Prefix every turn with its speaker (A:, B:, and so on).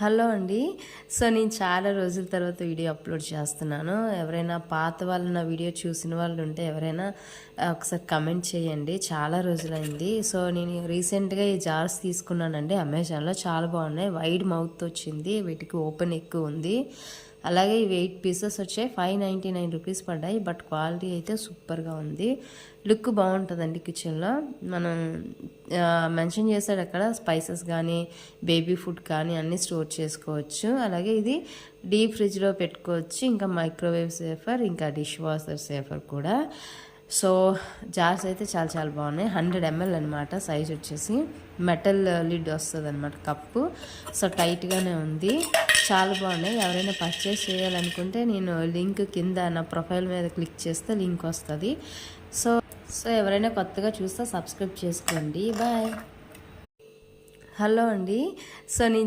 A: Hello అండి. So నేను చాలా రోజుల తర్వాత వీడియో అప్లోడ్ చేస్తున్నాను. ఎవరైనా పాత వాళ్ళు నా వీడియో చూసిన వాళ్ళు ఉంటే ఎవరైనా ఒకసారి కమెంట్ చేయండి. చాలా రోజులైంది. సో నేను రీసెంట్గా ఈ జార్స్ తీసుకున్నానండి అమెజాన్లో. చాలా బాగున్నాయి. వైడ్ మౌత్ వచ్చింది, వీటికి ఓపెన్ ఎక్కువ ఉంది. అలాగే ఇవి 8 పీసెస్ వచ్చాయి. 599 రూపీస్ పడ్డాయి. బట్ క్వాలిటీ అయితే సూపర్గా ఉంది. లుక్ బాగుంటుందండి. కిచెన్లో మనం మెన్షన్ చేశాడు అక్కడ స్పైసెస్ కానీ బేబీ ఫుడ్ కానీ అన్నీ స్టోర్ చేసుకోవచ్చు. అలాగే ఇది డీప్ ఫ్రిడ్జ్లో పెట్టుకోవచ్చు. ఇంకా మైక్రోవేవ్ సేఫర్, ఇంకా డిష్ వాషర్ సేఫర్ కూడా. సో జార్స్ అయితే చాలా చాలా బాగున్నాయి. 100 ml అనమాట. సైజ్ వచ్చేసి మెటల్ లిడ్ వస్తుంది అనమాట కప్పు. సో టైట్గానే ఉంది. చాలా బాగున్నాయి. ఎవరైనా పర్చేస్ చేయాలనుకుంటే నేను లింక్ కింద నా ప్రొఫైల్ మీద క్లిక్ చేస్తే లింక్ వస్తుంది. సో సో ఎవరైనా కొత్తగా చూస్తే సబ్స్క్రైబ్ చేసుకోండి. బాయ్. హలో అండి. సో నేను